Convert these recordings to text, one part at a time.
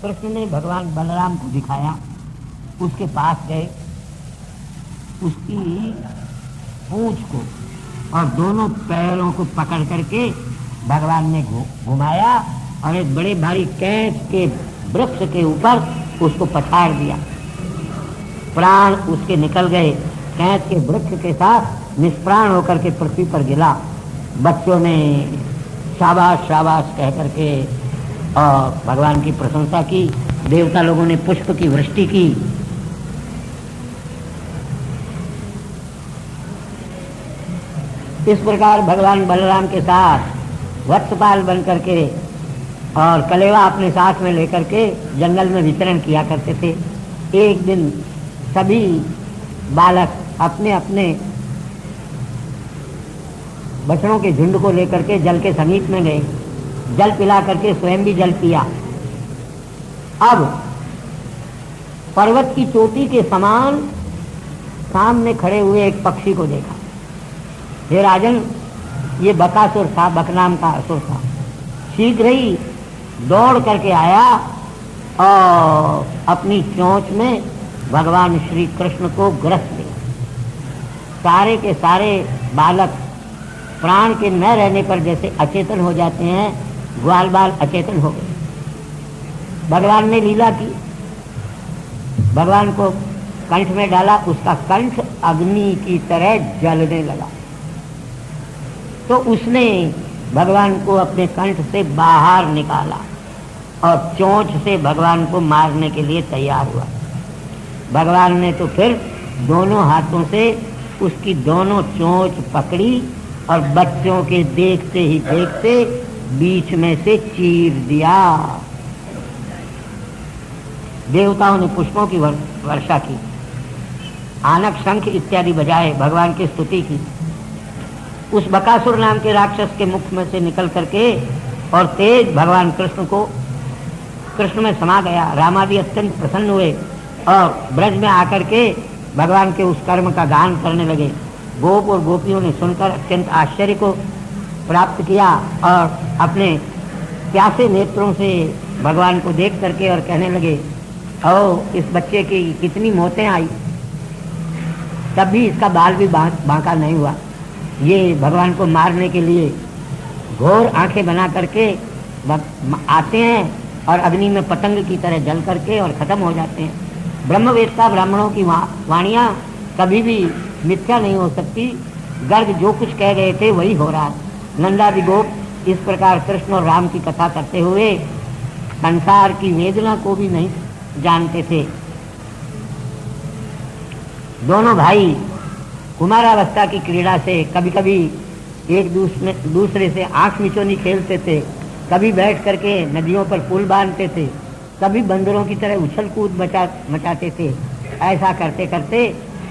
कृष्ण ने भगवान बलराम को दिखाया, उसके पास गए, उसकी पूंछ को और दोनों पैरों को पकड़ करके भगवान ने घुमाया और एक बड़े भारी कैंच के वृक्ष के ऊपर उसको पछाड़ दिया। प्राण उसके निकल गए, कैंच के वृक्ष के साथ निष्प्राण होकर के पृथ्वी पर गिरा। बच्चों ने शाबाश शाबाश कह करके और भगवान की प्रशंसा की। देवता लोगों ने पुष्प की वृष्टि की। इस प्रकार भगवान बलराम के साथ वत्सपाल बन करके और कलेवा अपने साथ में लेकर के जंगल में विचरण किया करते थे। एक दिन सभी बालक अपने अपने बछड़ों के झुंड को लेकर के जल के समीप में गए, जल पिला करके स्वयं भी जल पिया। अब पर्वत की चोटी के समान सामने खड़े हुए एक पक्षी को देखा। हे राजन, ये बकासुर था, बकनाम का असुर था। शीघ्र ही दौड़ करके आया और अपनी चोंच में भगवान श्री कृष्ण को ग्रस लिया। सारे के सारे बालक प्राण के न रहने पर जैसे अचेतन हो जाते हैं, ग्वाल बाल अचेतन हो गए। भगवान ने लीला की, भगवान को कंठ में डाला, उसका कंठ अग्नि की तरह जलने लगा। तो उसने भगवान को अपने कंठ से बाहर निकाला और चोंच से भगवान को मारने के लिए तैयार हुआ। भगवान ने तो फिर दोनों हाथों से उसकी दोनों चोंच पकड़ी और बच्चों के देखते ही देखते बीच में से चीर दिया। देवताओं ने पुष्पों की वर्षा की, आनक शंख इत्यादि बजाए, भगवान की स्तुति की। उस बकासुर नाम के राक्षस के मुख में से निकल करके और तेज भगवान कृष्ण में समा गया। रामादि अत्यंत प्रसन्न हुए और ब्रज में आकर के भगवान के उस कर्म का गान करने लगे। गोप और गोपियों ने सुनकर अत्यंत आश्चर्य को प्राप्त किया और अपने प्यासे नेत्रों से भगवान को देख करके और कहने लगे, ओ इस बच्चे की कितनी मौतें आई, तब भी इसका बाल भी बांका नहीं हुआ। ये भगवान को मारने के लिए घोर आंखें बना करके आते हैं और अग्नि में पतंग की तरह जल करके और खत्म हो जाते हैं। ब्रह्मवेत्ता ब्राह्मणों की वाणियां कभी भी मिथ्या नहीं हो सकती। गर्ग जो कुछ कह गए थे वही हो रहा है। नंदादि गोप इस प्रकार कृष्ण और राम की कथा करते हुए संसार की वेदना को भी नहीं जानते थे। दोनों भाई कुमारावस्था की क्रीड़ा से कभी कभी एक दूसरे से आंख मिचौनी खेलते थे, कभी बैठ करके नदियों पर पुल बांधते थे, कभी बंदरों की तरह उछल कूद मचाते थे। ऐसा करते करते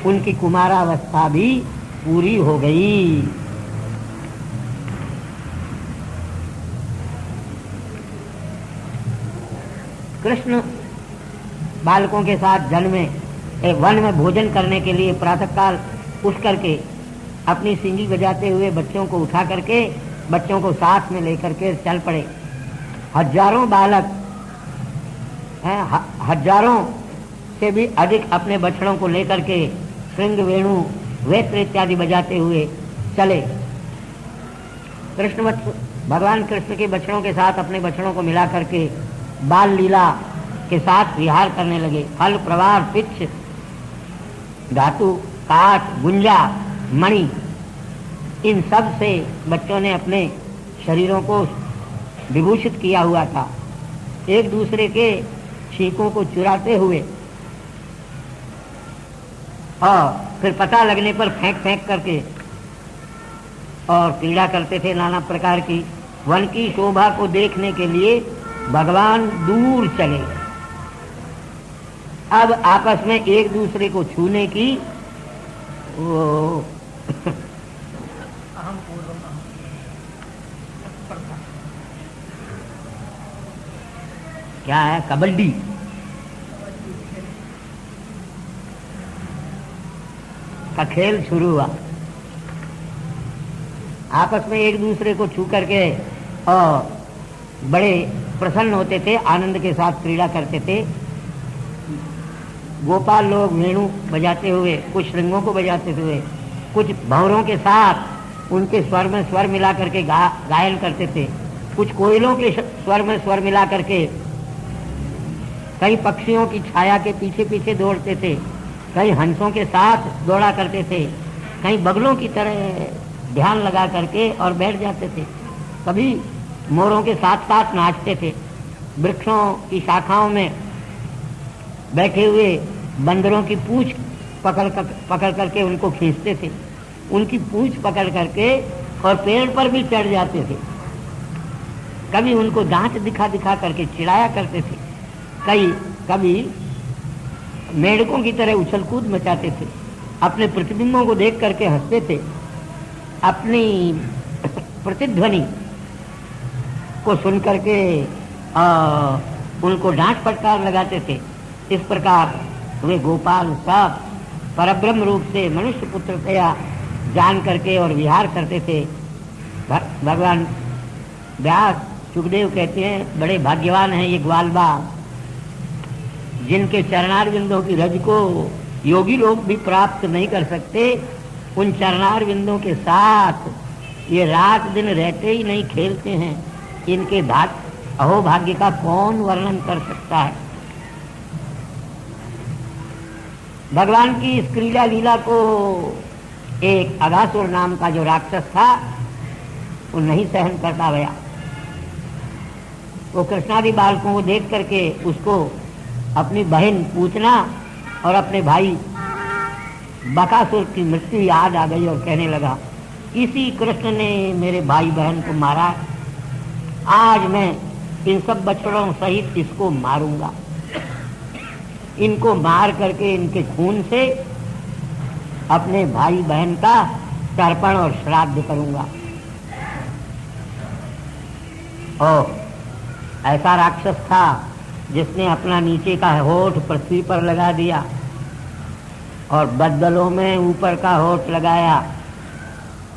उनकी कुमारावस्था भी पूरी हो गई। कृष्ण बालकों के साथ जल में एक वन में भोजन करने के लिए प्रातःकाल उठ करके अपनी सींगी बजाते हुए बच्चों को उठा करके बच्चों को साथ में लेकर के चल पड़े। हजारों बालक हजारों से भी अधिक अपने बछड़ों को लेकर के श्रृंग वेणु वेत्र इत्यादि बजाते हुए चले। भगवान कृष्ण के बछड़ों के साथ अपने बछड़ों को मिला करके बाल लीला के साथ विहार करने लगे। फल प्रवार पिच्छ धातु काठ गुंजा मणि, इन सब से बच्चों ने अपने शरीरों को विभूषित किया हुआ था। एक दूसरे के छींकों को चुराते हुए और फिर पता लगने पर फेंक फेंक करके और क्रीड़ा करते थे नाना प्रकार की। वन की शोभा को देखने के लिए भगवान दूर चले। अब आपस में एक दूसरे को छूने की वो क्या है, कबड्डी का खेल शुरू हुआ। आपस में एक दूसरे को छू करके और बड़े प्रसन्न होते थे, आनंद के साथ क्रीड़ा करते थे। गोपाल लोग वेणु बजाते हुए, कुछ श्रृंगों को बजाते हुए, कुछ भंवरों के साथ उनके स्वर में स्वर मिला करके गायन करते थे, कुछ कोयलों के स्वर में स्वर मिला करके कई पक्षियों की छाया के पीछे पीछे दौड़ते थे, कई हंसों के साथ दौड़ा करते थे, कई बगलों की तरह ध्यान लगा करके और बैठ जाते थे, कभी मोरों के साथ साथ नाचते थे, वृक्षों की शाखाओं में बैठे हुए बंदरों की पूंछ पकड़ करके उनको खींचते थे, उनकी पूंछ पकड़ करके और पेड़ पर भी चढ़ जाते थे, कभी उनको दांत दिखा दिखा करके चिढ़ाया करते थे, कभी मेढकों की तरह उछल कूद मचाते थे, अपने प्रतिबिंबों को देख करके हंसते थे, अपनी प्रतिध्वनि को सुन करके उनको डांट फटकार लगाते थे। इस प्रकार वे गोपाल सब परब्रह्म रूप से मनुष्य पुत्रतया जान करके और विहार करते थे। भगवान व्यास सुखदेव कहते हैं, बड़े भाग्यवान हैं ये ग्वाल बाल, जिनके चरणार बिंदों की रज को योगी लोग भी प्राप्त नहीं कर सकते, उन चरणार बिंदों के साथ ये रात दिन रहते ही नहीं, खेलते हैं। इनके अहो भाग्य का कौन वर्णन कर सकता है। भगवान की इस क्रीड़ा लीला को एक अघासुर नाम का जो राक्षस था वो नहीं सहन करता गया। वो कृष्णादि बालकों को देख करके उसको अपनी बहन पूतना और अपने भाई बकासुर की मृत्यु याद आ गई और कहने लगा, इसी कृष्ण ने मेरे भाई बहन को मारा, आज मैं इन सब बछड़ों सहित इसको मारूंगा, इनको मार करके इनके खून से अपने भाई बहन का तर्पण और श्राद्ध करूंगा। और ऐसा राक्षस था जिसने अपना नीचे का होठ पृथ्वी पर लगा दिया और बदलों में ऊपर का होठ लगाया,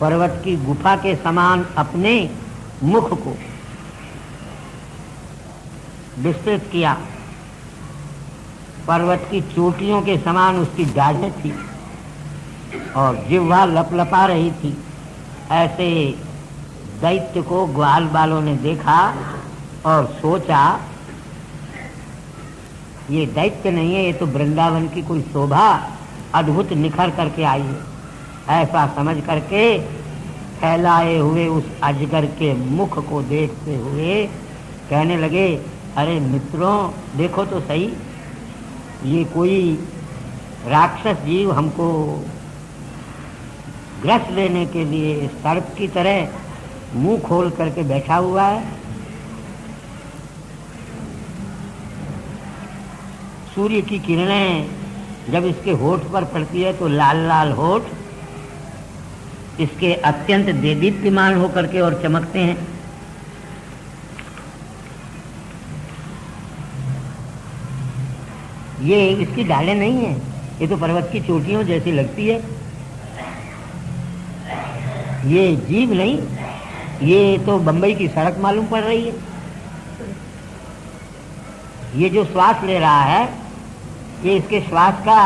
पर्वत की गुफा के समान अपने मुख को विस्तृत किया, पर्वत की चोटियों के समान उसकी डाढ़ें थी और जिह्वा लपलपा रही थी। ऐसे दैत्य को ग्वाल बालों ने देखा और सोचा, ये दैत्य नहीं है, ये तो वृंदावन की कोई शोभा अद्भुत निखर करके आई है। ऐसा समझ करके फैलाए हुए उस अजगर के मुख को देखते हुए कहने लगे, अरे मित्रों देखो तो सही, ये कोई राक्षस जीव हमको ग्रस लेने के लिए सर्प की तरह मुंह खोल करके बैठा हुआ है। सूर्य की किरणें जब इसके होठ पर पड़ती है तो लाल लाल होठ इसके अत्यंत देदीप्यमान होकर के और चमकते हैं। ये इसकी ढालें नहीं है, ये तो पर्वत की चोटियों जैसी लगती है। ये जीव नहीं, ये तो बंबई की सड़क मालूम पड़ रही है। ये जो श्वास ले रहा है, ये इसके श्वास का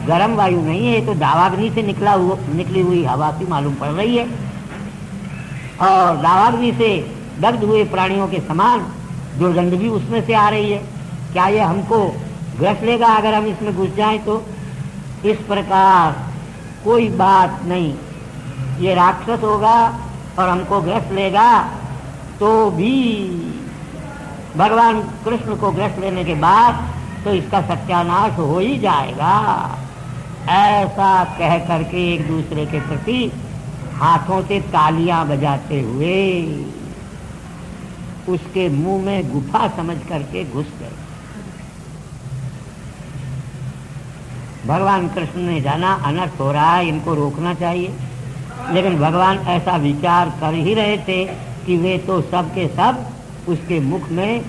गर्म वायु नहीं है, ये तो दावाग्नि से निकली हुई हवा की मालूम पड़ रही है। और दावाग्नि से दग्ध हुए प्राणियों के समान दुर्गंध भी उसमें से आ रही है। क्या ये हमको ग्रस लेगा अगर हम इसमें घुस जाएं तो? इस प्रकार कोई बात नहीं, ये राक्षस होगा और हमको ग्रस लेगा तो भी भगवान कृष्ण को ग्रस लेने के बाद तो इसका सत्यानाश हो ही जाएगा। ऐसा कह करके एक दूसरे के प्रति हाथों से तालियां बजाते हुए उसके मुंह में गुफा समझ करके घुस गए। भगवान कृष्ण ने जाना अनर्थ हो रहा है, इनको रोकना चाहिए, लेकिन भगवान ऐसा विचार कर ही रहे थे कि वे तो सब के सब उसके मुख में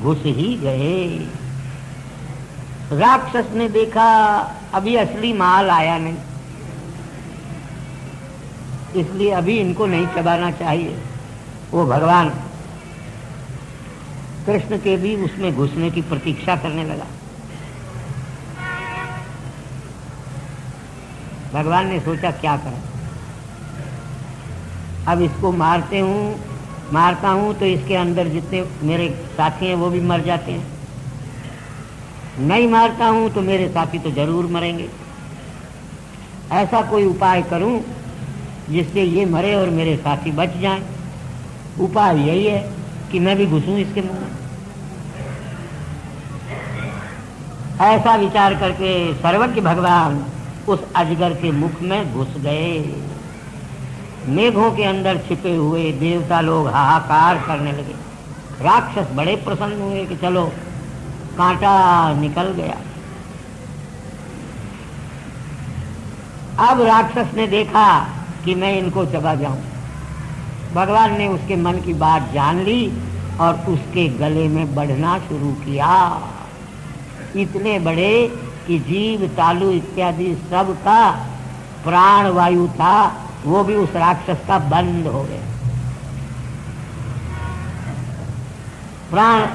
घुस ही गए। राक्षस ने देखा अभी असली माल आया नहीं, इसलिए अभी इनको नहीं चबाना चाहिए। वो भगवान कृष्ण के भी उसमें घुसने की प्रतीक्षा करने लगा। भगवान ने सोचा क्या करें, अब इसको मारता हूं तो इसके अंदर जितने मेरे साथी हैं वो भी मर जाते हैं, नहीं मारता हूं तो मेरे साथी तो जरूर मरेंगे। ऐसा कोई उपाय करूं जिससे ये मरे और मेरे साथी बच जाएं। उपाय यही है कि मैं भी घुसूं इसके मुंह में। ऐसा विचार करके सर्वज्ञ भगवान उस अजगर के मुख में घुस गए। मेघों के अंदर छिपे हुए देवता लोग हाहाकार करने लगे। राक्षस बड़े प्रसन्न हुए कि चलो कांटा निकल गया। अब राक्षस ने देखा कि मैं इनको चबा जाऊं। भगवान ने उसके मन की बात जान ली और उसके गले में बढ़ना शुरू किया। इतने बड़े कि जीव तालु इत्यादि सब का प्राण वायु था वो भी उस राक्षस का बंद हो गया। प्राण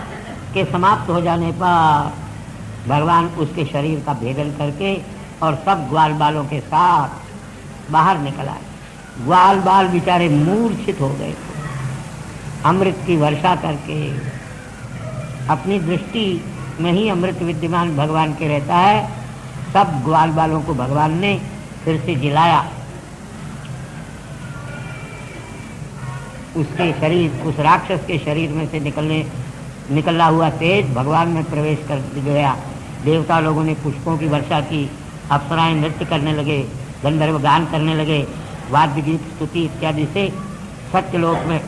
के समाप्त हो जाने पर भगवान उसके शरीर का भेदन करके और सब ग्वाल बालों के साथ बाहर निकल आए। ग्वाल बाल बेचारे मूर्छित हो गए। अमृत की वर्षा करके अपनी दृष्टि में ही अमृत विद्यमान भगवान के रहता है। सब ग्वाल बालों को भगवान ने फिर से जिलाया। उसके शरीर, उस राक्षस के शरीर में से निकला हुआ तेज भगवान में प्रवेश कर गया। देवता लोगों ने पुष्पों की वर्षा की, अप्सराएं नृत्य करने लगे, गंधर्व गान करने लगे, वाद्य गीत स्तुति इत्यादि से सत्यलोक में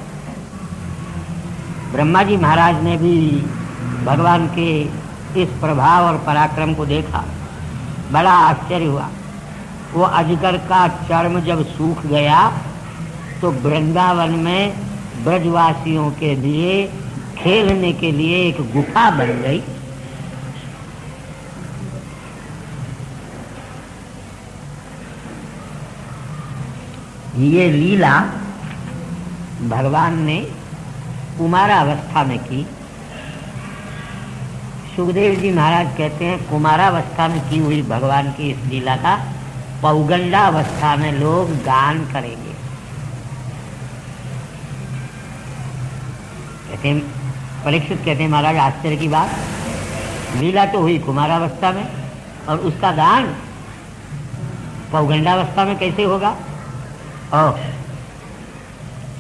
ब्रह्मा जी महाराज ने भी भगवान के इस प्रभाव और पराक्रम को देखा। बड़ा आश्चर्य हुआ। वो अजगर का चर्म जब सूख गया तो वृंदावन में ब्रजवासियों के लिए खेलने के लिए एक गुफा बन गई। ये लीला भगवान ने कुमारावस्था में की। सुखदेव जी महाराज कहते हैं कुमारावस्था में की हुई भगवान की इस लीला का पौगंडावस्था में लोग गान करेंगे। कहते हैं परीक्षित कहते हैं महाराज आश्चर्य की बात, लीला तो हुई कुमारावस्था में और उसका गान पौगंडावस्था में कैसे होगा। और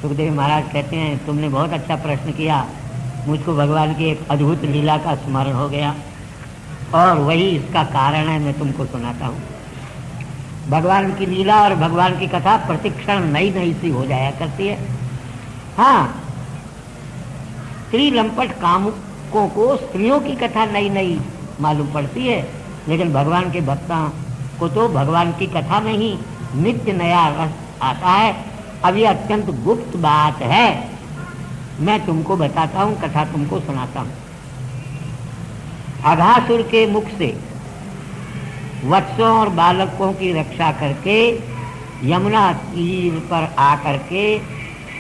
सुखदेव महाराज कहते हैं तुमने बहुत अच्छा प्रश्न किया। मुझको भगवान की एक अद्भुत लीला का स्मरण हो गया और वही इसका कारण है, मैं तुमको सुनाता हूँ। भगवान की लीला और भगवान की कथा प्रतिक्षण नई नई सी हो जाया करती है। हाँ, स्त्री लंपट कामुकों को स्त्रियों की कथा नई नई मालूम पड़ती है, लेकिन भगवान के भक्तों को तो भगवान की कथा में ही नित्य नया रस आता है। अब ये अत्यंत गुप्त बात है, मैं तुमको बताता हूँ, कथा तुमको सुनाता हूँ। अघासुर के मुख से वत्सों और बालकों की रक्षा करके यमुना तीर पर आकर के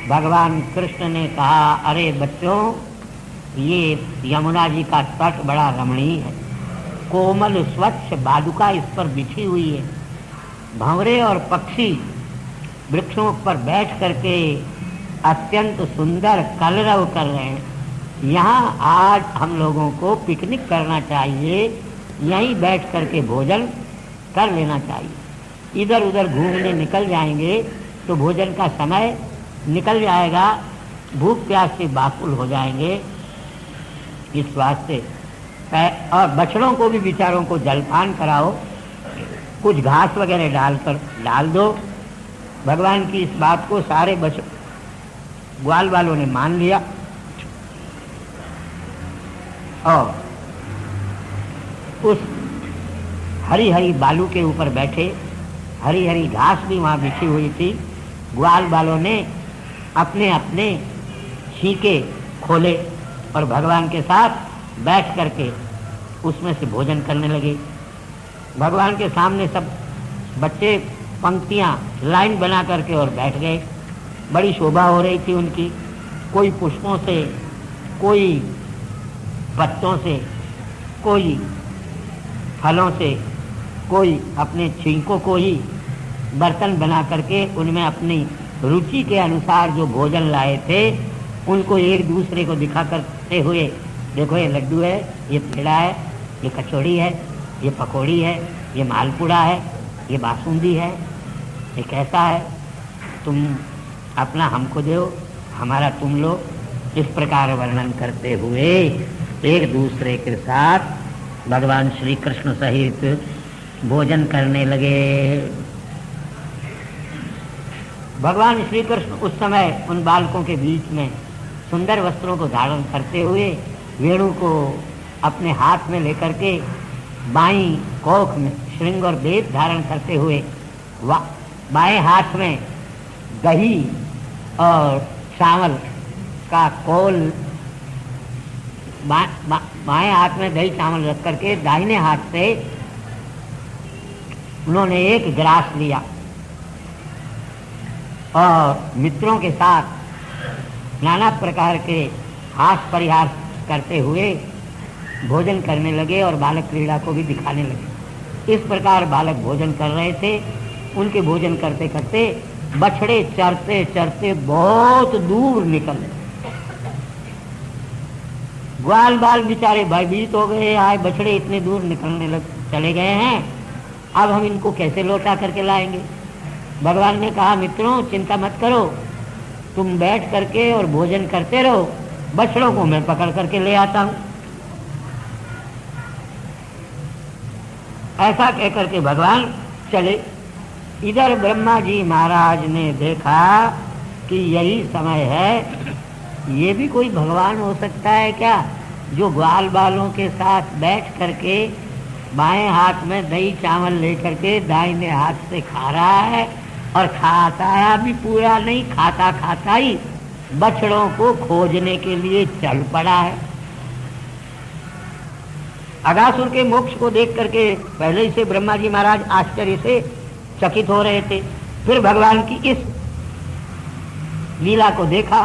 भगवान कृष्ण ने कहा, अरे बच्चों, ये यमुना जी का तट बड़ा रमणीय है। कोमल स्वच्छ बालुका इस पर बिछी हुई है। भंवरे और पक्षी वृक्षों पर बैठ करके अत्यंत सुंदर कलरव कर रहे हैं। यहाँ आज हम लोगों को पिकनिक करना चाहिए, यहीं बैठ करके भोजन कर लेना चाहिए। इधर उधर घूमने निकल जाएंगे तो भोजन का समय निकल जाएगा, भूख प्यास से बाकुल हो जाएंगे। इस वास्ते और बछड़ों को भी बेचारों को जलपान कराओ, कुछ घास वगैरह डाल दो। भगवान की इस बात को सारे ग्वाल वालों ने मान लिया और उस हरी हरी बालू के ऊपर बैठे। हरी हरी घास भी वहाँ बिछी हुई थी। ग्वाल वालों ने अपने अपने छींके खोले और भगवान के साथ बैठ करके उसमें से भोजन करने लगे। भगवान के सामने सब बच्चे पंक्तियां लाइन बना करके और बैठ गए। बड़ी शोभा हो रही थी उनकी। कोई पुष्पों से, कोई पत्तों से, कोई फलों से, कोई अपने छींकों को ही बर्तन बना करके उनमें अपनी रुचि के अनुसार जो भोजन लाए थे उनको एक दूसरे को दिखा करते हुए, देखो ये लड्डू है, ये पेड़ा है, ये कचौड़ी है, ये पकौड़ी है, ये मालपुड़ा है, ये बासुंदी है, ये कैसा है, तुम अपना हमको दो, हमारा तुम लो। इस प्रकार वर्णन करते हुए एक दूसरे के साथ भगवान श्री कृष्ण सहित भोजन करने लगे। भगवान श्री कृष्ण उस समय उन बालकों के बीच में सुंदर वस्त्रों को धारण करते हुए, वेणु को अपने हाथ में लेकर के, बाईं कोख में श्रृंग और बेत धारण करते हुए, बाएं हाथ में दही और चावल का कोल, बाएं हाथ में दही चावल रख करके दाहिने हाथ से उन्होंने एक ग्रास लिया और मित्रों के साथ नाना प्रकार के हास परिहास करते हुए भोजन करने लगे और बालक क्रीड़ा को भी दिखाने लगे। इस प्रकार बालक भोजन कर रहे थे। उनके भोजन करते करते बछड़े चरते चरते बहुत दूर निकल गए। ग्वाल बाल बेचारे भयभीत हो गए, आए बछड़े इतने दूर निकलने चले गए हैं, अब हम इनको कैसे लौटा करके लाएंगे। भगवान ने कहा, मित्रों चिंता मत करो, तुम बैठ करके और भोजन करते रहो, बछड़ों को मैं पकड़ करके ले आता हूं। ऐसा कहकर के भगवान चले। इधर ब्रह्मा जी महाराज ने देखा कि यही समय है, ये भी कोई भगवान हो सकता है क्या, जो ग्वाल बालों के साथ बैठ करके बाएं हाथ में दही चावल लेकर के दाहिने हाथ से खा रहा है और खाता भी पूरा नहीं, खाता खाता ही बछड़ों को खोजने के लिए चल पड़ा है। अगासुर के मोक्ष को देख करके पहले ही से ब्रह्मा जी महाराज आश्चर्य से चकित हो रहे थे। फिर भगवान की इस लीला को देखा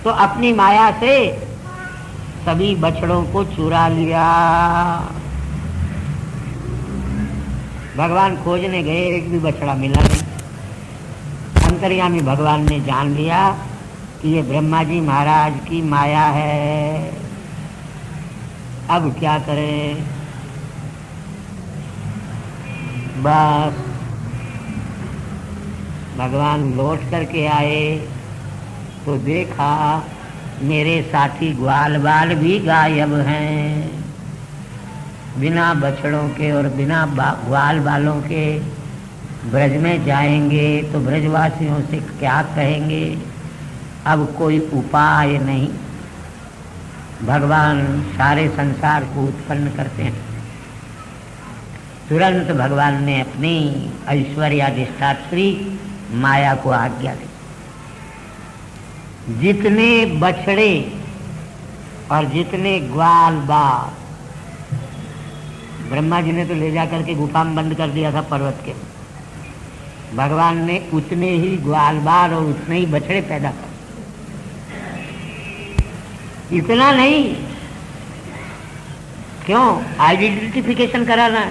तो अपनी माया से सभी बछड़ों को चुरा लिया। भगवान खोजने गए, एक भी बछड़ा मिला नहीं। अंतर्यामी भगवान ने जान लिया कि ये ब्रह्मा जी महाराज की माया है, अब क्या करें। बस भगवान लौट करके आए तो देखा मेरे साथी ग्वाल बाल भी गायब हैं। बिना बछड़ों के और बिना ग्वाल बालों के ब्रज में जाएंगे तो ब्रजवासियों से क्या कहेंगे, अब कोई उपाय नहीं। भगवान सारे संसार को उत्पन्न करते हैं। तुरंत भगवान ने अपनी ऐश्वर्याधिष्ठात्री माया को आज्ञा दी, जितने बछड़े और जितने ग्वाल बाल, ब्रह्मा जी ने तो ले जाकर के गुफा में बंद कर दिया था पर्वत के, भगवान ने उतने ही ग्वाल बाल और उतने ही बछड़े पैदा कर। इतना नहीं, क्यों आइडेंटिफिकेशन कराना,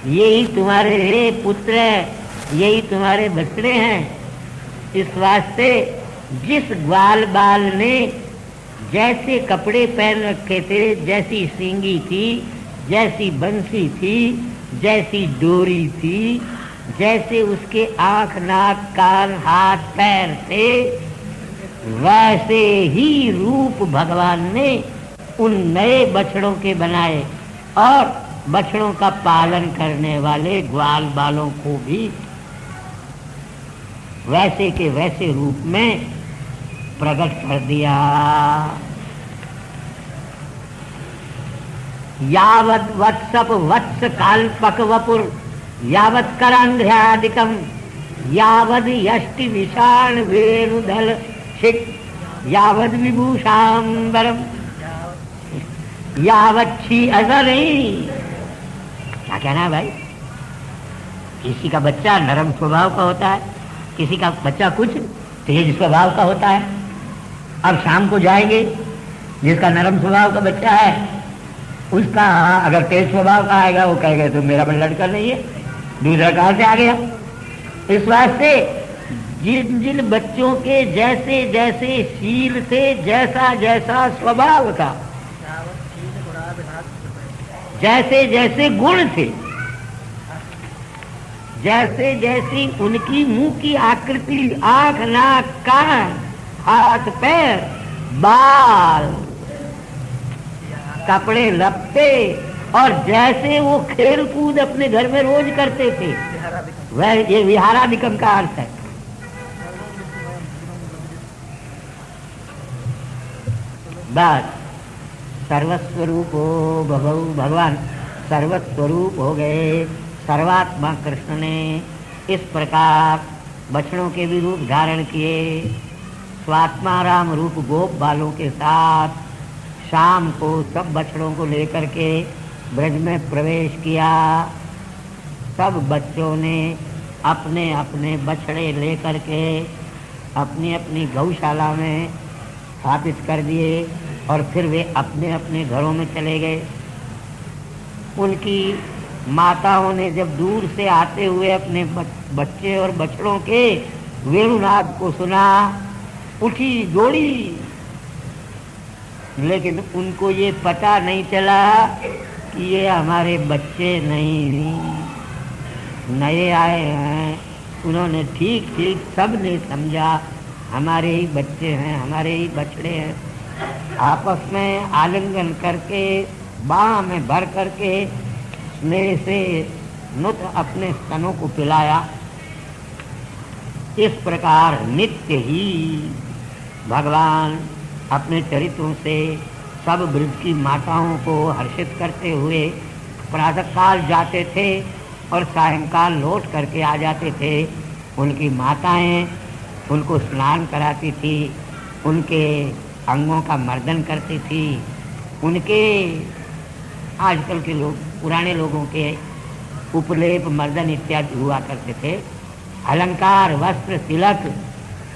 यही तुम्हारे पुत्र है, यही तुम्हारे बछड़े हैं। इस वास्ते जिस ग्वाल बाल ने जैसे कपड़े पहन रखे थे, जैसी सींगी थी, जैसी बंसी थी, जैसी डोरी थी, जैसे उसके आंख नाक कान हाथ पैर थे, वैसे ही रूप भगवान ने उन नए बछड़ों के बनाए और बछड़ों का पालन करने वाले ग्वाल बालों को भी वैसे के वैसे रूप में प्रकट कर दिया। यावद वत्सप वत्स काल्पक वपुर यावत करांध्यादिकम यावद यष्टि विशाल वेणुधल छिक यावद विभूषांबरम यावच्छी अजरई। क्या कहना है भाई, किसी का बच्चा नरम स्वभाव का होता है, किसी का बच्चा कुछ तेज स्वभाव का होता है। अब शाम को जाएंगे जिसका नरम स्वभाव का बच्चा है उसका अगर तेज स्वभाव का आएगा वो कहेगा तो मेरा लड़का नहीं है, दूसरा कहां से आ गया। इस वास्ते जिन जिन बच्चों के जैसे जैसे शील थे, जैसा जैसा स्वभाव था, जैसे जैसे गुण थे, जैसे जैसी उनकी मुंह की आकृति, आंख, नाक, कान, हाथ, पैर, बाल, कपड़े लपटे, और जैसे वो खेल कूद अपने घर में रोज करते थे, वह ये विहारादिकम का अर्थ है। बस सर्वस्वरूपो भगवु, भगवान सर्वस्वरूप हो गए, सर्वात्मा कृष्ण ने इस प्रकार बछड़ों के भी रूप धारण किए। स्वात्मा राम रूप गोप बालों के साथ शाम को सब बछड़ों को लेकर के ब्रज में प्रवेश किया। सब बच्चों ने अपने अपने बछड़े लेकर के अपनी अपनी गौशाला में स्थापित कर दिए और फिर वे अपने अपने घरों में चले गए। उनकी माताओं ने जब दूर से आते हुए अपने बच्चे और बछड़ों के वेणुनाद को सुना, उठी दौड़ी, लेकिन उनको ये पता नहीं चला कि ये हमारे बच्चे नहीं, नए आए हैं। उन्होंने ठीक ठीक सब ने समझा हमारे ही बच्चे हैं, हमारे ही बछड़े हैं। आपस में आलिंगन करके बाह में भर करके स्नेह से नुत अपने स्तनों को पिलाया। इस प्रकार नित्य ही भगवान अपने चरित्रों से सब ब्रज की माताओं को हर्षित करते हुए प्रातःकाल जाते थे और सायंकाल लौट करके आ जाते थे। उनकी माताएं उनको स्नान कराती थी, उनके अंगों का मर्दन करती थी। उनके आजकल के लोग, पुराने लोगों के उपलेप, मर्दन इत्यादि हुआ करते थे। अलंकार, वस्त्र, तिलक,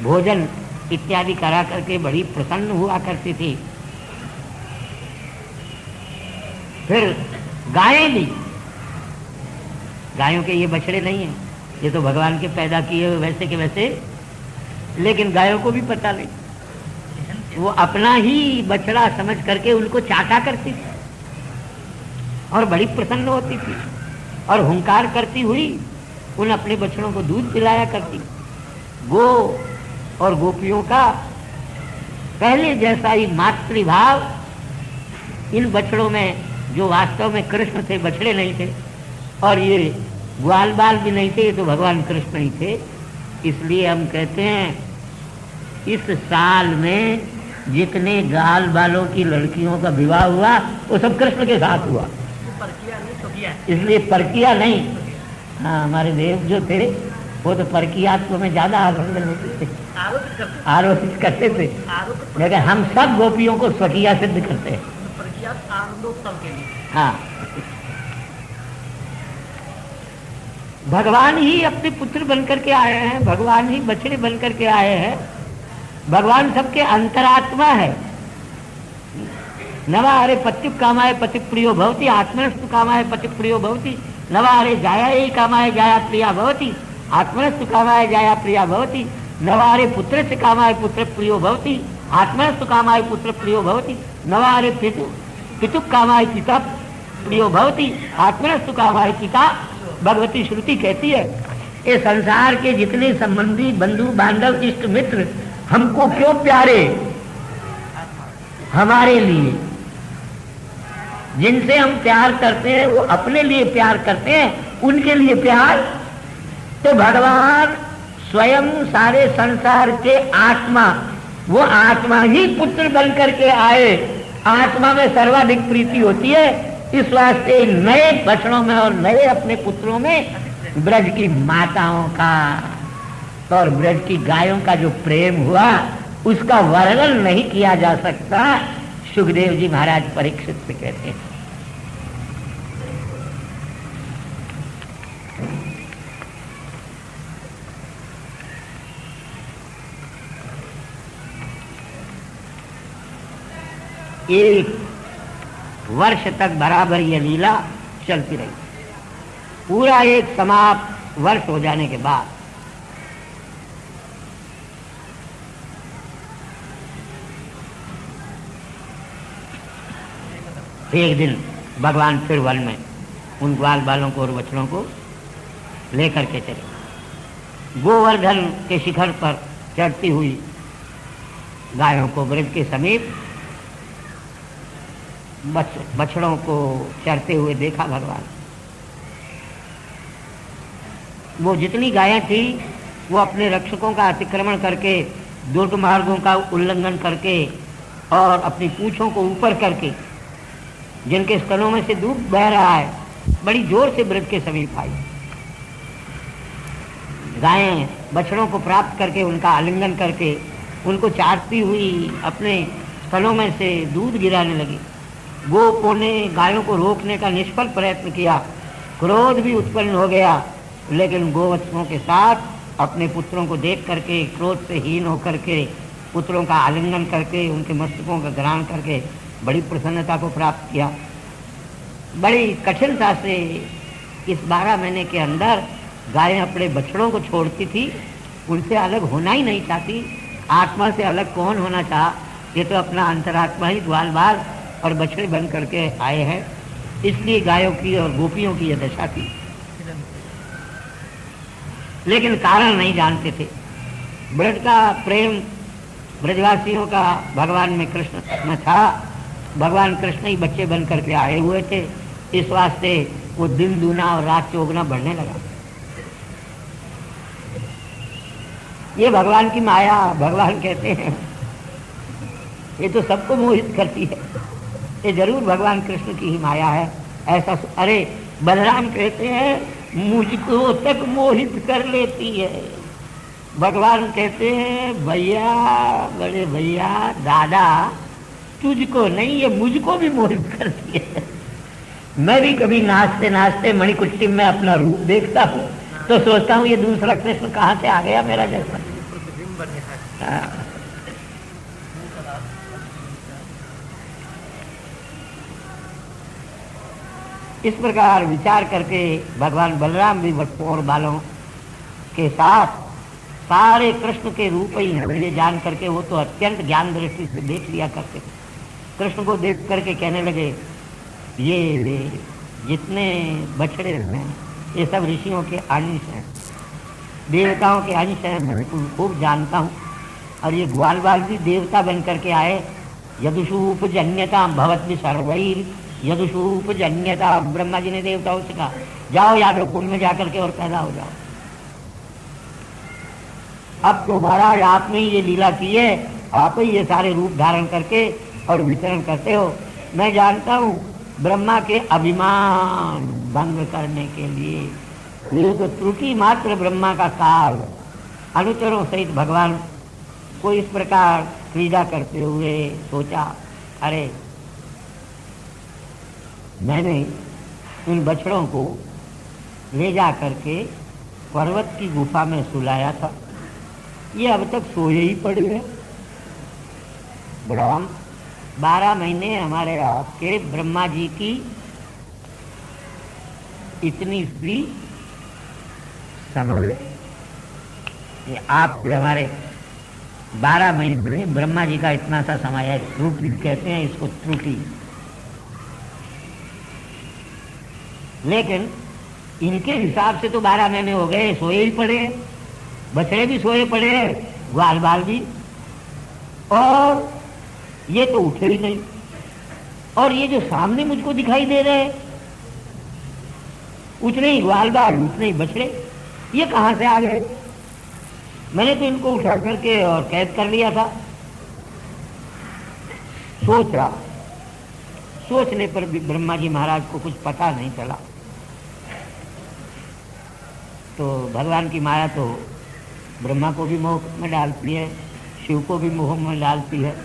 भोजन इत्यादि करा करके बड़ी प्रसन्न हुआ करती थी। फिर गायें भी, गायों के ये बछड़े नहीं हैं, ये तो भगवान के पैदा किए हुए वैसे के वैसे, लेकिन गायों को भी पता नहीं, वो अपना ही बछड़ा समझ करके उनको चाटा करती थी और बड़ी प्रसन्न होती थी और हुंकार करती हुई उन अपने बछड़ों को दूध पिलाया करती। गो और गोपियों का पहले जैसा ही मातृभाव इन बछड़ों में, जो वास्तव में कृष्ण थे, बछड़े नहीं थे, और ये ग्वाल बाल भी नहीं थे, ये तो भगवान कृष्ण ही थे। इसलिए हम कहते हैं इस साल में जितने गाल बालों की लड़कियों का विवाह हुआ वो सब कृष्ण के साथ हुआ, इसलिए परकिया नहीं। हाँ, हमारे देव जो थे वो तो परकियात्व में ज्यादा आरोपित करते थे, लेकिन हम सब गोपियों को स्वकीया सिद्ध करते हैं। हाँ, भगवान ही अपने पुत्र बनकर के आए हैं, भगवान ही बछड़े बनकर के आए हैं। भगवान सबके अंतरात्मा है। नवाहरे पत्युः कामाय पतिप्रियो भवति, आत्मनस्तु कामाय पतिप्रियो भवति। नवाहरे जायायै कामाय जाया प्रिया भवति, आत्मनस्तु कामाय जाया प्रिया भवति। नवाहरे पुत्रस्य कामाय पुत्र प्रियो भवति, आत्मनस्तु कामाय पुत्र प्रियो भवति। नवाहरे पितुः कामाय पिता प्रियो भवति, आत्मनस्तु कामाय पिता। भगवती श्रुति कहती है ये संसार के जितने संबंधी, बंधु बांधव, इष्ट मित्र हमको क्यों प्यारे? हमारे लिए। जिनसे हम प्यार करते हैं वो अपने लिए प्यार करते हैं, उनके लिए प्यार। तो भगवान स्वयं सारे संसार के आत्मा, वो आत्मा ही पुत्र बन करके आए। आत्मा में सर्वाधिक प्रीति होती है, इस वास्ते नए बछड़ों में और नए अपने पुत्रों में ब्रज की माताओं का और ब्रज की गायों का जो प्रेम हुआ उसका वर्णन नहीं किया जा सकता। सुखदेव जी महाराज परीक्षित से कहते हैं, 1 वर्ष तक बराबर ये लीला चलती रही। पूरा एक समाप्त वर्ष हो जाने के बाद एक दिन भगवान फिर वन में उन ग्वाल बालों को और बछड़ों को लेकर के चले। गोवर्धन के शिखर पर चढ़ती हुई गायों को ब्रज के समीप बछड़ों को चरते हुए देखा भगवान। वो जितनी गायें थी वो अपने रक्षकों का अतिक्रमण करके, दुर्ग मार्गों का उल्लंघन करके और अपनी पूंछों को ऊपर करके, जिनके स्तनों में से दूध बह रहा है, बड़ी जोर से ब्रज के समीप आई। गायें बछड़ों को प्राप्त करके, उनका आलिंगन करके, उनको चाटती हुई अपने स्तनों में से दूध गिराने लगी। गोपों ने गायों को रोकने का निष्फल प्रयत्न किया, क्रोध भी उत्पन्न हो गया, लेकिन गोवत्सों के साथ अपने पुत्रों को देख करके, क्रोध से हीन होकर के, पुत्रों का आलिंगन करके, उनके मस्तकों का ग्रहण करके बड़ी प्रसन्नता को प्राप्त किया। बड़ी कठिनता से इस 12 महीने के अंदर गायें अपने बछड़ों को छोड़ती थी, उनसे अलग होना ही नहीं चाहती। आत्मा से अलग कौन होना चाहा, ये तो अपना अंतरात्मा ही ग्वाल बाल और बछड़े बन करके आए हैं। इसलिए गायों की और गोपियों की यह दशा थी, लेकिन कारण नहीं जानते थे। ब्रज का प्रेम ब्रजवासियों का भगवान में कृष्ण में था। भगवान कृष्ण ही बच्चे बन करके आए हुए थे, इस वास्ते वो दिन दूना और रात चौगुना बढ़ने लगा। ये भगवान की माया, भगवान कहते हैं ये तो सबको मोहित करती है, ये जरूर भगवान कृष्ण की ही माया है। ऐसा अरे बलराम कहते हैं मुझको तक मोहित कर लेती है। भगवान कहते हैं भैया, बड़े भैया, दादा, तुझको नहीं, ये मुझको भी मोहित करती है। मैं भी कभी नाचते नाचते मणिकुट्टी में अपना रूप देखता हूँ तो सोचता हूँ ये दूसरा कृष्ण कहाँ से आ गया मेरा जैसा। इस प्रकार विचार करके भगवान बलराम भी और बालों के साथ सारे कृष्ण के रूप ही हैं, ये जान करके वो तो अत्यंत ज्ञान दृष्टि से देख लिया करते। कृष्ण को देख करके कहने लगे ये जितने बछड़े हैं ये सब ऋषियों के अंश हैं, देवताओं के अंश हैं, मैं खूब जानता हूँ। और ये ग्वाल बाल भी देवता बन करके आए। यदुषूप जन्यता भवत सर्वैर, यदुषूप जन्यता, ब्रह्मा जी ने देवताओं से कहा जाओ यादव कुंड में जाकर के और पैदा हो जाओ। अब तो महाराज आपने ये लीला की है, आप ही ये सारे रूप धारण करके और विचरण करते हो। मैं जानता हूँ ब्रह्मा के अभिमान भंग करने के लिए ये तो त्रुटि मात्र ब्रह्मा का काल। अनुचरों सहित भगवान को इस प्रकार क्रीड़ा करते हुए सोचा, अरे मैंने इन बछड़ों को ले जा करके पर्वत की गुफा में सुलाया था, ये अब तक सोए ही पड़े हैं। ब्रह्म 12 महीने हमारे आपके ब्रह्मा जी की इतनी भी समझ, ये आप हमारे 12 महीने ब्रह्मा जी का इतना सा समय है, त्रुटि कहते हैं इसको, त्रुटि। लेकिन इनके हिसाब से तो 12 महीने हो गए, सोए ही पड़े हैं, बछड़े भी सोए पड़े हैं, ग्वाल बाल भी, और ये तो उठे ही नहीं। और ये जो सामने मुझको दिखाई दे रहे हैं, उतने ही ग्वाल बाल, उतने ही बछड़े, ये कहां से आ गए? मैंने तो इनको उठा करके और कैद कर लिया था। सोच रहा, सोचने पर भी ब्रह्मा जी महाराज को कुछ पता नहीं चला। तो भगवान की माया तो ब्रह्मा को भी मोह में डालती है, शिव को भी मोह में डालती है।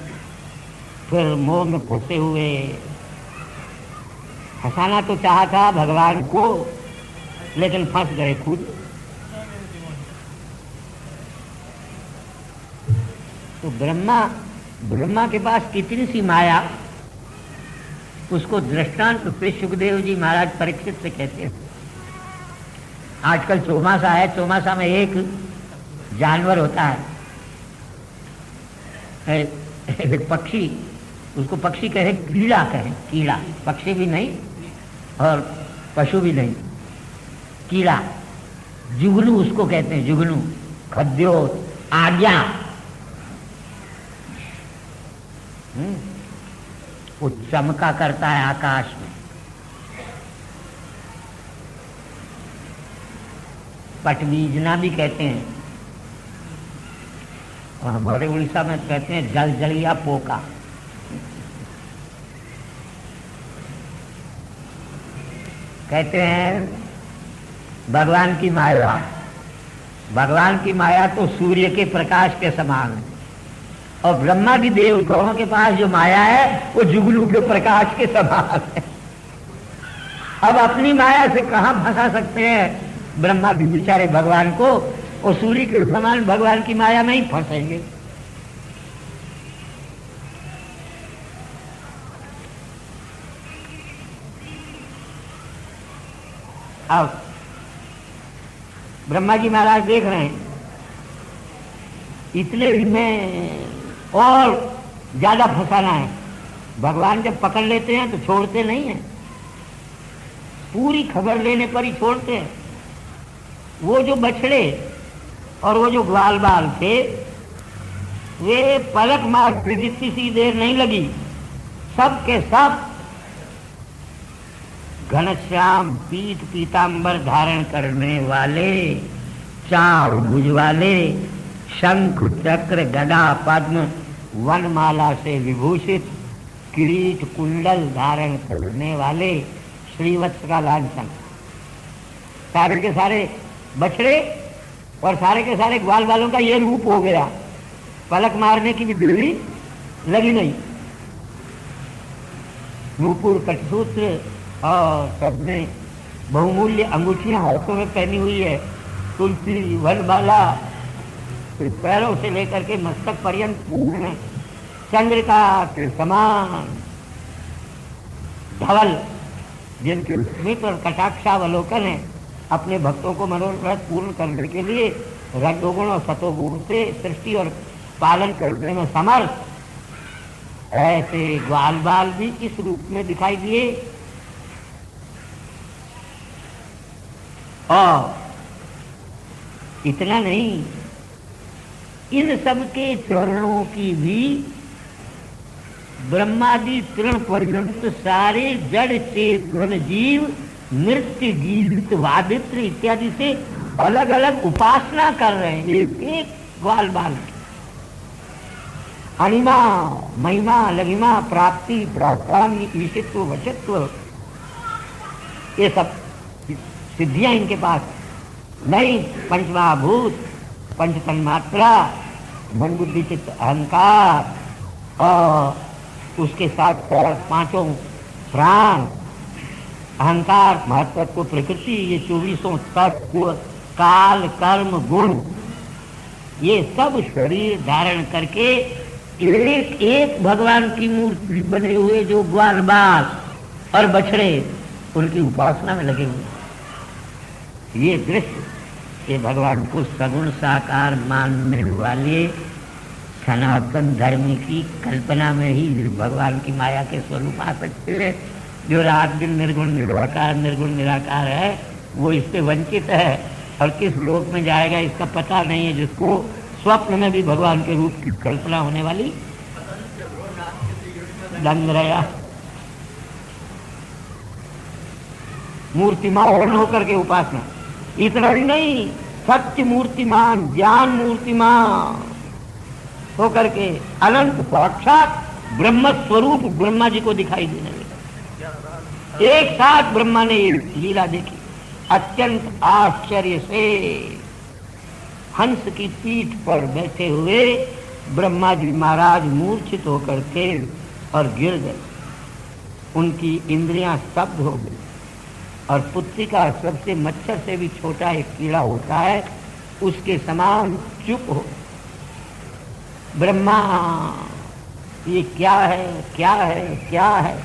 फिर मोह में फंसे हुए फंसाना तो चाहा था भगवान को, लेकिन फंस गए खुद। तो ब्रह्मा के पास कितनी सी माया उसको दृष्टांत पे सुखदेव जी महाराज परीक्षित से कहते हैं। आजकल चौमासा है, चौमासा में एक जानवर होता है, एक पक्षी, उसको पक्षी कहे, कीड़ा कहे, कीड़ा, पक्षी भी नहीं और पशु भी नहीं, कीड़ा, जुगनू उसको कहते हैं, जुगनू, खद्योत, आज्ञा, वो चमका करता है आकाश में। पटवीजना भी कहते हैं, और हमारे उड़ीसा में कहते हैं जल जलिया पोका। कहते हैं भगवान की माया, भगवान की माया तो सूर्य के प्रकाश के समान है, और ब्रह्मा की देव ग्रहों के पास जो माया है वो जुगनू के प्रकाश के समान है। अब अपनी माया से कहां फंसा सकते हैं ब्रह्मा भी बेचारे भगवान को, और सूर्य के समान भगवान की माया में ही फंसेंगे। अब ब्रह्मा जी महाराज देख रहे हैं, इतने में और ज्यादा फंसाना है। भगवान जब पकड़ लेते हैं तो छोड़ते नहीं हैं, पूरी खबर लेने पर ही छोड़ते हैं। वो जो बछड़े और वो जो ग्वाल बाल थे, वे पलक मार जितनी सी देर नहीं लगी, सब के सब घनश्याम पीत पीतांबर धारण करने वाले, चार भुज वाले, शंख चक्र गदा पद्म वनमाला से विभूषित, किरीट कुंडल धारण करने वाले श्रीवत्स का लांछन, सारे के सारे बछड़े और सारे के सारे ग्वाल वालों का ये रूप हो गया। पलक मारने की भी बिल्ली लगी नहीं। नूपुर कटसूत्र और सबने बहुमूल्य अंगूठियां हाथों में पहनी हुई है, तुलसी वनमाला, पैरों से लेकर के मस्तक पर्यंत चंद्रिका के समान धवल, जिनके स्मित और कटाक्षावलोकन है, अपने भक्तों को मनोरथ पूर्ण करने के लिए रजोगुण और सतोगुण से सृष्टि और पालन करने में समर्थ, ऐसे ग्वाल बाल भी इस रूप में दिखाई दिए। और इतना नहीं, इन सब के चरणों की भी ब्रह्मादि तृण पर्यंत सारे जड़ चेतन जीव नृत्य गीत वादित्र इत्यादि से अलग अलग उपासना कर रहे हैं। एक ग्वाल बाल अनिमा महिमा लघिमा प्राप्ति प्राप्तानि ईशित्व वशत्व, ये सब सिद्धियां इनके पास नहीं। पंचमहाभूत, पंच तन्मात्रा, मन बुद्धि चित्त अहंकार, और उसके साथ पांचों प्राण, अहंकार, महत्व, प्रकृति, ये 24 तत्व, काल, कर्म, गुण, ये सब शरीर धारण करके एक एक भगवान की मूर्ति बने हुए जो ग्वाल बाल और बछड़े उनकी उपासना में लगे हुए। ये दृश्य, ये भगवान को सगुण साकार मानने वाले सनातन धर्म की कल्पना में ही भगवान की माया के स्वरूप आ सकते हैं। जो रात दिन निर्गुण निराकार निर्गुण निराकार है, वो इससे वंचित है और किस लोक में जाएगा इसका पता नहीं है। जिसको स्वप्न में भी भगवान के रूप की कल्पना होने वाली दंग रहा, मूर्तिमान होकर के उपासना, इतना ही नहीं, सत्य मूर्तिमान, ज्ञान मूर्तिमान होकर के अनंत साक्षात ब्रह्म स्वरूप ब्रह्मा जी को दिखाई देने लगे। एक साथ ब्रह्मा ने लीला देखी, अत्यंत आश्चर्य से हंस की पीठ पर बैठे हुए ब्रह्मा जी महाराज मूर्छित होकर के और गिर गए। उनकी इंद्रियां स्तब्ध हो गई और पुत्रिका सबसे मच्छर से भी छोटा एक कीड़ा होता है, उसके समान चुप हो। ब्रह्मा, ये क्या है क्या है क्या है?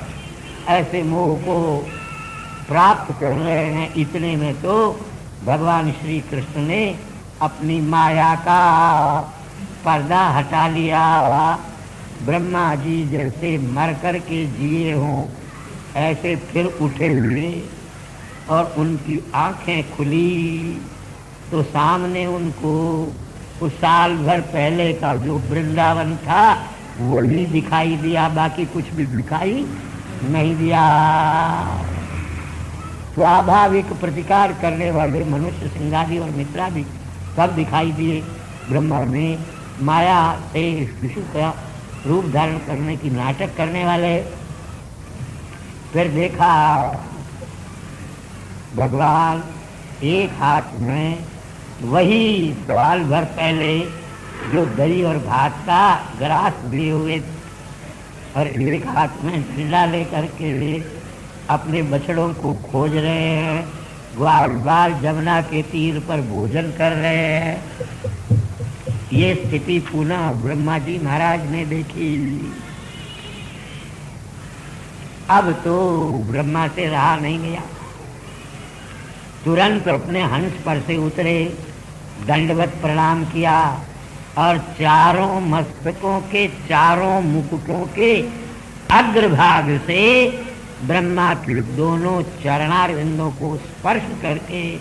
ऐसे मोह को प्राप्त कर रहे हैं। इतने में तो भगवान श्री कृष्ण ने अपनी माया का पर्दा हटा लिया। ब्रह्मा जी जैसे मर कर के जिए हों ऐसे फिर उठे हुए और उनकी आंखें खुली तो सामने उनको उस साल भर पहले का जो वृंदावन था वही दिखाई दिया, बाकी कुछ भी दिखाई नहीं दिया। स्वाभाविक प्रतिकार करने वाले मनुष्य, सिंगादी और मित्रादि सब दिखाई दिए। ब्रह्मा में माया से शिशु का रूप धारण करने की नाटक करने वाले। फिर देखा भगवान एक हाथ में वही साल भर पहले जो दही और भात का ग्रास लिए हुए और एक हाथ में डंडा लेकर के अपने बछड़ों को खोज रहे हैं। ग्वाल बाल जमुना के तीर पर भोजन कर रहे हैं। ये स्थिति पुनः ब्रह्मा जी महाराज ने देखी। अब तो ब्रह्मा से रहा नहीं गया, तुरंत अपने हंस पर से उतरे, दंडवत प्रणाम किया और चारों मस्तकों के चारों मुकुटों के अग्रभाग से ब्रह्मा के दोनों चरणारविंदों को स्पर्श करके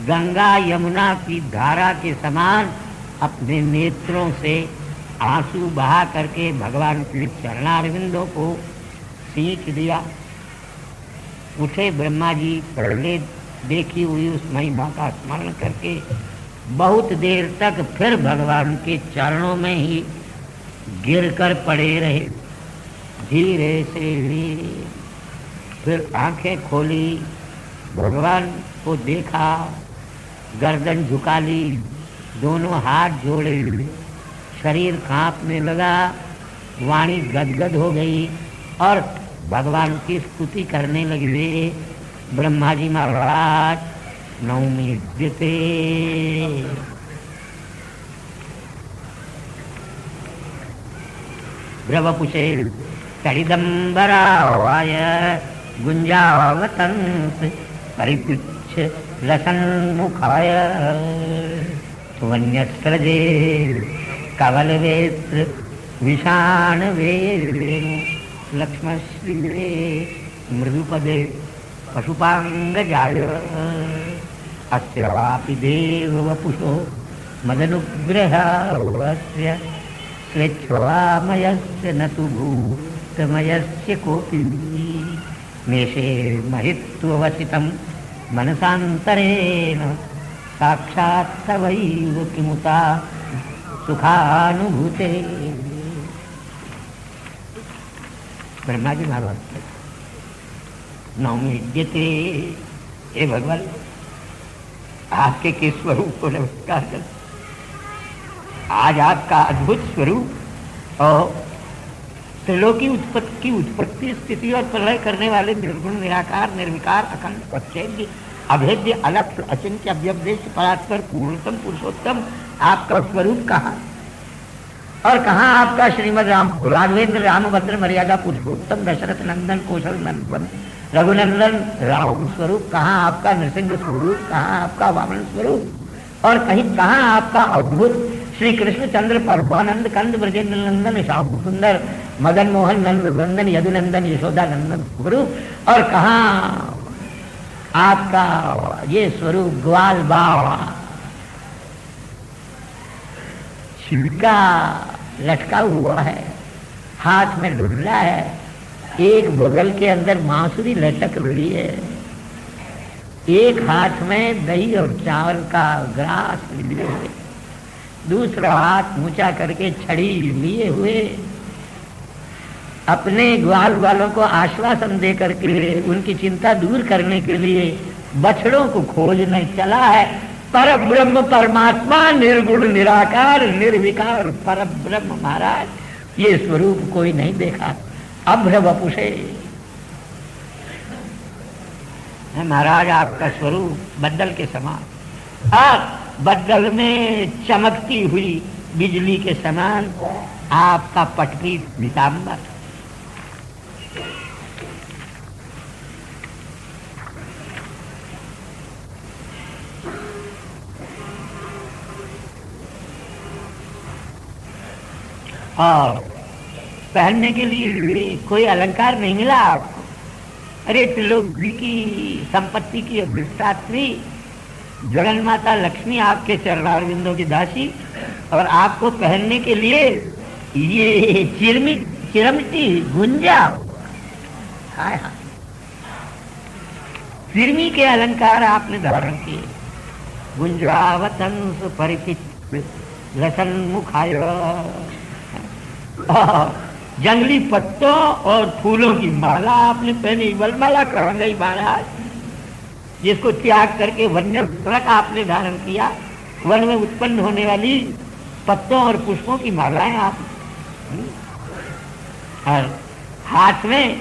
गंगा यमुना की धारा के समान अपने नेत्रों से आंसू बहा करके भगवान के चरणारविंदों को सींच दिया। उठे ब्रह्मा जी, पहले देखी हुई उस महिमा का स्मरण करके बहुत देर तक फिर भगवान के चरणों में ही गिरकर पड़े रहे। धीरे से फिर आंखें खोली, भगवान को देखा, गर्दन झुका ली, दोनों हाथ जोड़े, शरीर कांपने लगा, वाणी गदगद हो गई और भगवान की स्तुति करने लगे। ब्रह्मा जी महाराज नौमी देते ब्रवपुषे तड़िदंबराय गुंजावतंस परिपुच्छ रसन्मुखाय वन्यस्रजे कवलवेत्र विषाण वेणु लक्ष्मश्री मृदुपदे पशुपांगजाय अस्य वापि देववपुषो मदनुग्रहस्य स्वेच्छवामयस्य न तु भूतमयस्य कोऽपि मेषे महित्ववसितं मनसान्तरेण साक्षात् तवैव किमुता सुखानुभूते। ब्रह्मा जी महाराज नौमी विद्यते, हे भगवान आपके के स्वरूप को नमस्कार कर। आज आपका अद्भुत स्वरूप और त्रिलोकी उत्पत्ति स्थिति और प्रलय करने वाले निर्गुण निराकार निर्विकार अखंड अच्छेद्य अभेद्य अलक्ष अचिंत्य अव्यवदेश परात्पर पूर्णतम पुरुषोत्तम आपका स्वरूप कहाँ और कहाँ आपका श्रीमद राम राघवेंद्र रामभद्र मर्यादा पुरुषोत्तम दशरथ नंदन कौशल नंदन रघुनंदन राम स्वरूप कहाँ आपका, नृसिंह स्वरूप कहाँ आपका, वामन स्वरूप और कहीं कहाँ आपका अद्भुत श्री कृष्णचंद्र परमानंद कंद ब्रजेंद्र नंदन श्याम सुंदर मदन मोहन नंद वृंदन यदुनंदन यशोदा नंदन स्वरूप और कहाँ आपका ये स्वरूप ग्वाल बावा छिलका लटका हुआ है, हाथ में ढुल्ला है, एक बगल के अंदर बांसुरी लटक रही है, एक हाथ में दही और चावल का ग्रास लिए हुए, दूसरा हाथ ऊंचा करके छड़ी लिए हुए अपने ग्वाल वालों को आश्वासन दे करके उनकी चिंता दूर करने के लिए बछड़ों को खोजने चला है। पर ब्रह्म परमात्मा निर्गुण निराकार निर्विकार पर ब्रह्म महाराज, ये स्वरूप कोई नहीं देखा। अभ्र वपुषे महाराज आपका स्वरूप बदल के समान और बदल में चमकती हुई बिजली के समान आपका पटरी पीताम्बर और पहनने के लिए कोई अलंकार नहीं मिला आपको। अरे त्रिलोकी की संपत्ति की अधिष्ठात्री जगन माता लक्ष्मी आपके चरणारविंदों की दासी, और आपको पहनने के लिए ये चिरमटी गुंजा, हाय हाय, चिरमी के अलंकार आपने धारण किए। गुंजावतंस परिचित लसन मुखाय, जंगली पत्तों और फूलों की माला आपने पहनी, वलमाला कहाँ गई महाराज, जिसको त्याग करके वन्य व्रत आपने धारण किया। वन में उत्पन्न होने वाली पत्तों और पुष्पों की मालाएं आप, और हाथ में,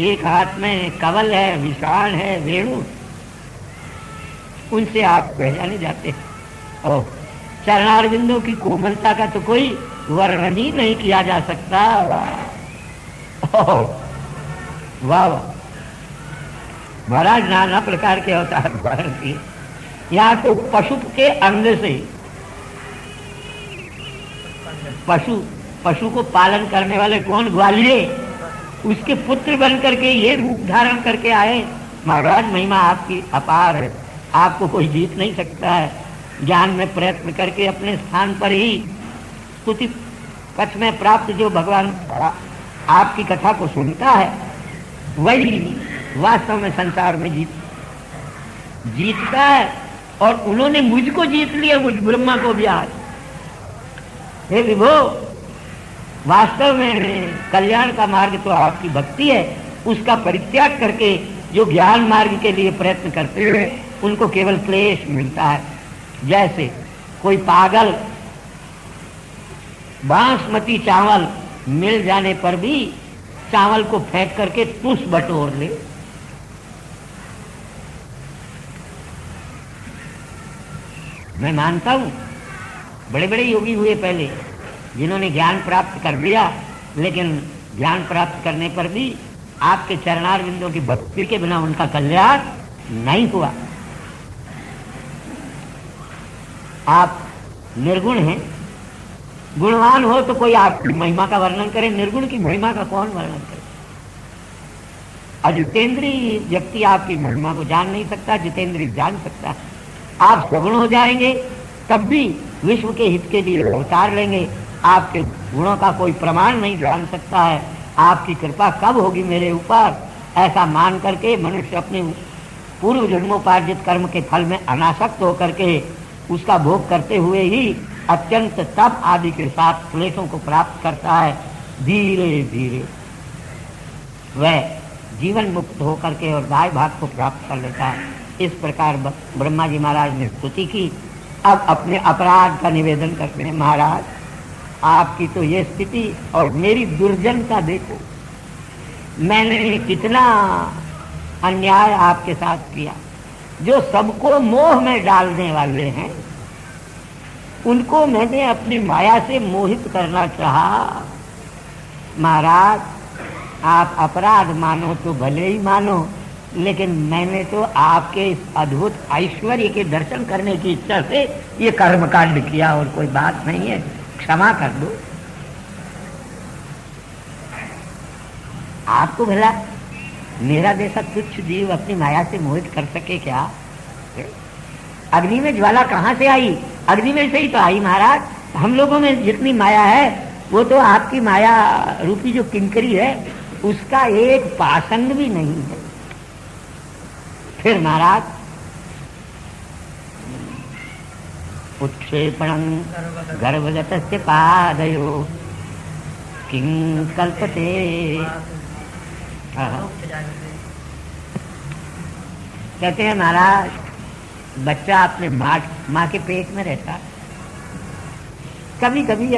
एक हाथ में कवल है, विषाण है, वेणु, उनसे आप पहचाने जाते। और चरणारविंदों की कोमलता का तो कोई वर्णन ही नहीं किया जा सकता। वाह वाह, महाराज नाना प्रकार के अवतार धारण किए। यहाँ तो पशु के अंग से, पशु को पालन करने वाले कौन, ग्वालियर, उसके पुत्र बन करके ये रूप धारण करके आए। महाराज महिमा आपकी अपार है, आपको कोई जीत नहीं सकता है। ज्ञान में प्रयत्न करके अपने स्थान पर ही स्तुति पथ में प्राप्त जो भगवान आपकी कथा को सुनता है, वही वास्तव में संसार में जीतता है। और उन्होंने मुझको जीत लिया, मुझ ब्रह्मा को भी आज। हे विभो, वास्तव में कल्याण का मार्ग तो आपकी भक्ति है, उसका परित्याग करके जो ज्ञान मार्ग के लिए प्रयत्न करते हुए उनको केवल क्लेश मिलता है। जैसे कोई पागल बासमती चावल मिल जाने पर भी चावल को फेंक करके तुस बटोर ले। मैं मानता हूं बड़े बड़े योगी हुए पहले, जिन्होंने ज्ञान प्राप्त कर लिया, लेकिन ज्ञान प्राप्त करने पर भी आपके चरणारविंदों की भक्ति के बिना उनका कल्याण नहीं हुआ। आप निर्गुण हैं, गुणवान हो तो कोई आपकी महिमा का वर्णन करे, निर्गुण की महिमा का कौन वर्णन करे। अजितेंद्रीय व्यक्ति आपकी महिमा को जान नहीं सकता, जितेंद्रीय जान सकता है। आप सगुण हो जाएंगे तब भी विश्व के हित के लिए अवतार लेंगे, आपके गुणों का कोई प्रमाण नहीं जान सकता है। आपकी कृपा कब होगी मेरे ऊपर, ऐसा मान करके मनुष्य अपने पूर्व जन्मोपार्जित कर्म के फल में अनासक्त होकर के उसका भोग करते हुए ही अत्यंत तप आदि के साथ क्लेशों को प्राप्त करता है। धीरे धीरे वह जीवन मुक्त होकर के और दाय भाग को प्राप्त कर लेता है। इस प्रकार ब्रह्मा जी महाराज ने स्तुति की। अब अपने अपराध का निवेदन करते हैं, महाराज आपकी तो ये स्थिति और मेरी दुर्जनता देखो, मैंने कितना अन्याय आपके साथ किया। जो सबको मोह में डालने वाले हैं उनको मैंने अपनी माया से मोहित करना चाहा। महाराज आप अपराध मानो तो भले ही मानो, लेकिन मैंने तो आपके इस अद्भुत ऐश्वर्य के दर्शन करने की इच्छा से ये कर्मकांड किया, और कोई बात नहीं है, क्षमा कर दो। आपको भला मेरा जैसा तुच्छ जीव अपनी माया से मोहित कर सके क्या? अग्नि में ज्वाला कहाँ से आई? अग्नि में से ही तो आई महाराज। हम लोगों में जितनी माया है वो तो आपकी माया रूपी जो किंकरी है उसका एक पासंग भी नहीं है। फिर महाराज उत्क्षेपणं गर्भगतस्य पादयो किं कल्पते। कहते हैं महाराज बच्चा अपने माँ के पेट में रहता, कभी कभी